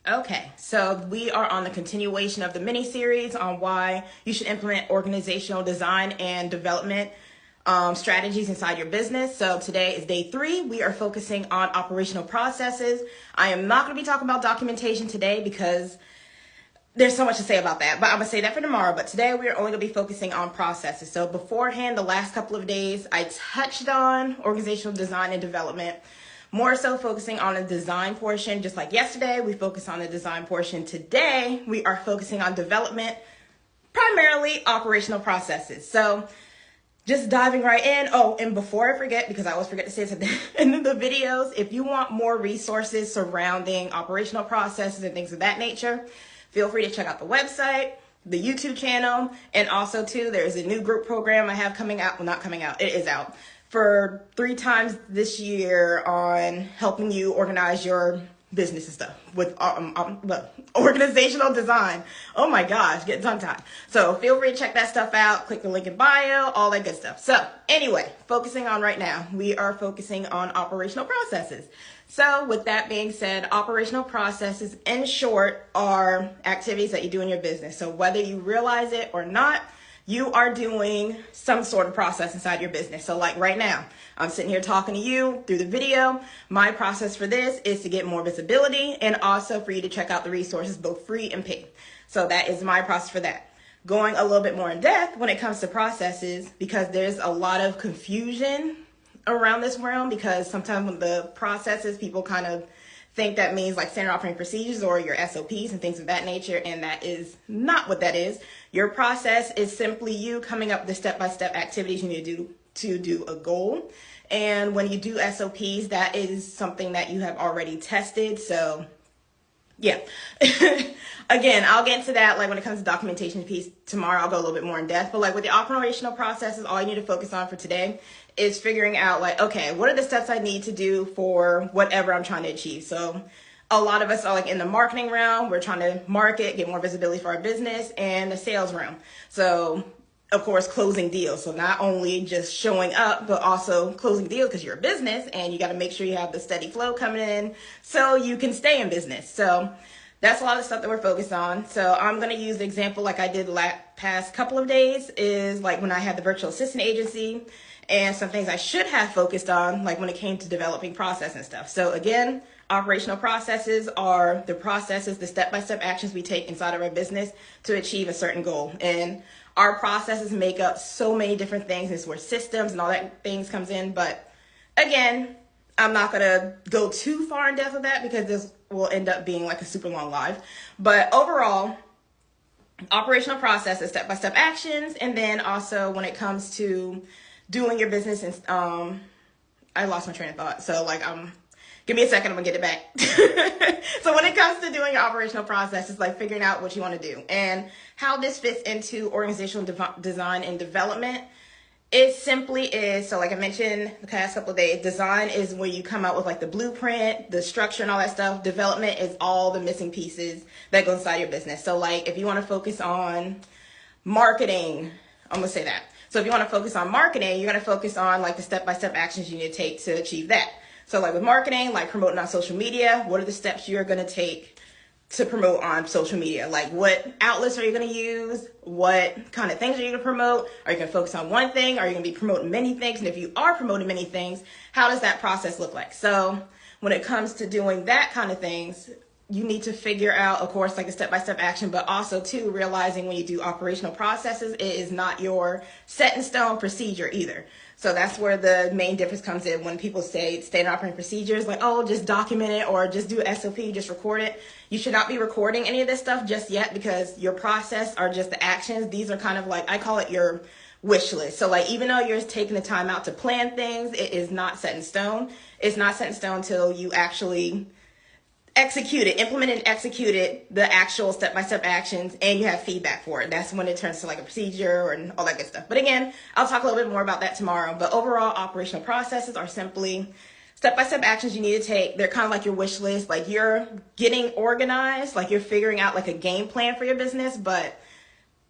Okay, so we are on the continuation of the mini series on why you should implement organizational design and development strategies inside your business. So today is day 3. We are focusing on operational processes. I am not going to be talking about documentation today because there's so much to say about that, but I'm going to say that for tomorrow. But today we are only going to be focusing on processes. So beforehand, the last couple of days, I touched on organizational design and development, more so focusing on the design portion. Just like yesterday, we focused on the design portion. Today, we are focusing on development, primarily operational processes. So just diving right in. Oh, and before I forget, because I always forget to say this at the end of the videos, if you want more resources surrounding operational processes and things of that nature, feel free to check out the website, the YouTube channel, and also too, there's a new group program I have coming out. Well, not coming out, it is out for 3 times this year on helping you organize your business and stuff with organizational design. Oh my gosh, getting tongue-tied. So feel free to check that stuff out. Click the link in bio, all that good stuff. So anyway, focusing on right now, we are focusing on operational processes. So with that being said, operational processes in short are activities that you do in your business. So whether you realize it or not, you are doing some sort of process inside your business. So like right now, I'm sitting here talking to you through the video. My process for this is to get more visibility and also for you to check out the resources, both free and paid. So that is my process for that. Going a little bit more in depth when it comes to processes, because there's a lot of confusion around this realm, because sometimes with the processes, people kind of think that means like standard operating procedures or your SOPs and things of that nature, and that is not what that is. Your process is simply you coming up with the step-by-step activities you need to do a goal. And when you do SOPs, that is something that you have already tested. So yeah, again, I'll get into that like when it comes to documentation piece tomorrow. I'll go a little bit more in depth, but like with the operational processes, all you need to focus on for today is figuring out like, okay, what are the steps I need to do for whatever I'm trying to achieve? So a lot of us are like in the marketing realm. We're trying to market, get more visibility for our business, and the sales realm. So of course, closing deals. So not only just showing up, but also closing deals, because you're a business and you got to make sure you have the steady flow coming in so you can stay in business. So that's a lot of stuff that we're focused on. So I'm going to use the example like I did past couple of days is like when I had the virtual assistant agency, and some things I should have focused on, like when it came to developing process and stuff. So again, operational processes are the processes, the step-by-step actions we take inside of our business to achieve a certain goal. And our processes make up so many different things. It's where systems and all that things comes in. But again, I'm not going to go too far in depth with that because this will end up being like a super long live. But overall, operational processes, step-by-step actions. And then also when it comes to doing your business, and I lost my train of thought. So like, give me a second, I'm gonna get it back. So when it comes to doing your operational process, it's like figuring out what you want to do and how this fits into organizational design and development. It simply is, so like I mentioned the past couple of days, design is where you come out with like the blueprint, the structure and all that stuff. Development is all the missing pieces that go inside your business. So like if you want to focus on marketing, I'm gonna say that. So if you want to focus on marketing, you're going to focus on like the step-by-step actions you need to take to achieve that. So like with marketing, like promoting on social media, what are the steps you're going to take to promote on social media? Like what outlets are you going to use? What kind of things are you going to promote? Are you going to focus on one thing? Are you going to be promoting many things? And if you are promoting many things, how does that process look like? So when it comes to doing that kind of things, you need to figure out, of course, like a step-by-step action, but also too, realizing when you do operational processes, it is not your set in stone procedure either. So that's where the main difference comes in when people say standard operating procedures, like, oh, just document it or just do SOP, just record it. You should not be recording any of this stuff just yet because your process are just the actions. These are kind of like, I call it your wish list. So like, even though you're taking the time out to plan things, it is not set in stone. It's not set in stone until you actually implement and executed the actual step-by-step actions, and you have feedback for it. That's when it turns to like a procedure and all that good stuff. But again, I'll talk a little bit more about that tomorrow. But overall, operational processes are simply step-by-step actions you need to take. They're kind of like your wish list. Like you're getting organized, like you're figuring out like a game plan for your business. But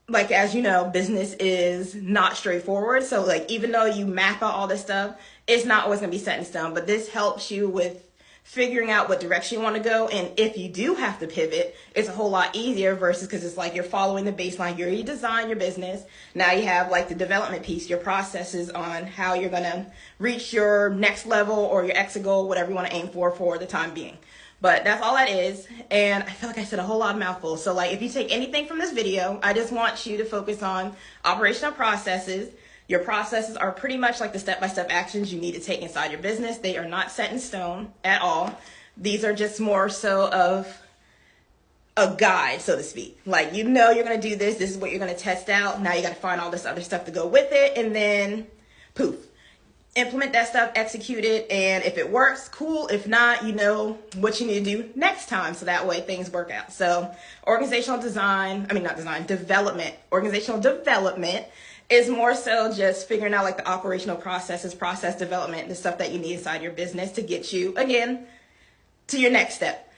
like, as you know, business is not straightforward. So like, even though you map out all this stuff, it's not always going to be set in stone. But this helps you with figuring out what direction you want to go. And if you do have to pivot, it's a whole lot easier versus because it's like you're following the baseline. You already designed your business. Now you have like the development piece, your processes on how you're going to reach your next level or your exit goal, whatever you want to aim for the time being. But that's all that is. And I feel like I said a whole lot of mouthfuls. So like if you take anything from this video, I just want you to focus on operational processes. Your processes are pretty much like the step-by-step actions you need to take inside your business. They are not set in stone at all. These are just more so of a guide, so to speak. Like, you know you're going to do this. This is what you're going to test out. Now you got to find all this other stuff to go with it. And then poof, implement that stuff, execute it. And if it works, cool. If not, you know what you need to do next time. So that way things work out. So development. Organizational development is more so just figuring out like the operational processes, process development, the stuff that you need inside your business to get you, again, to your next step.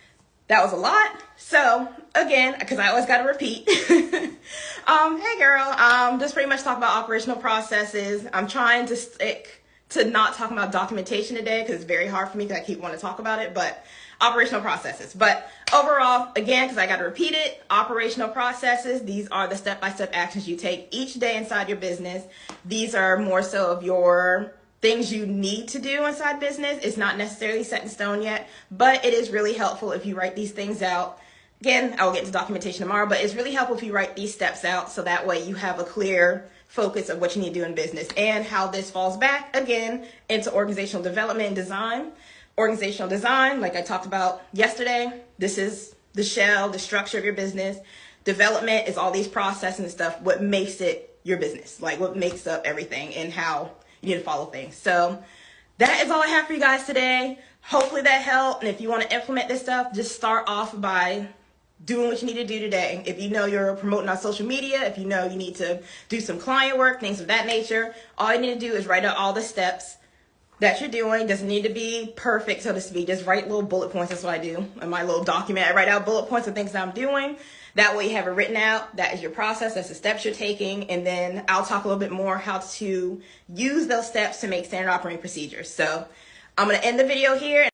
That was a lot. So again, because I always got to repeat, hey girl, just pretty much talk about operational processes. I'm trying to stick to not talking about documentation today because it's very hard for me because I keep wanting to talk about it, but operational processes. But overall, again, because I got to repeat it, operational processes, these are the step-by-step actions you take each day inside your business. These are more so of your things you need to do inside business. It's not necessarily set in stone yet, but it is really helpful if you write these things out. Again, I'll get to documentation tomorrow, but it's really helpful if you write these steps out so that way you have a clear focus of what you need to do in business and how this falls back, again, into organizational development and design. Organizational design, like I talked about yesterday, this is the shell, the structure of your business. Development is all these processes and stuff, what makes it your business, like what makes up everything and how you need to follow things. So that is all I have for you guys today. Hopefully that helped. And if you want to implement this stuff, just start off by doing what you need to do today. If you know you're promoting on social media, if you know you need to do some client work, things of that nature, all you need to do is write out all the steps that you're doing. Doesn't need to be perfect, so to speak. Just write little bullet points. That's what I do in my little document. I write out bullet points of things that I'm doing. That way you have it written out. That is your process. That's the steps you're taking. And then I'll talk a little bit more how to use those steps to make standard operating procedures. So I'm going to end the video here.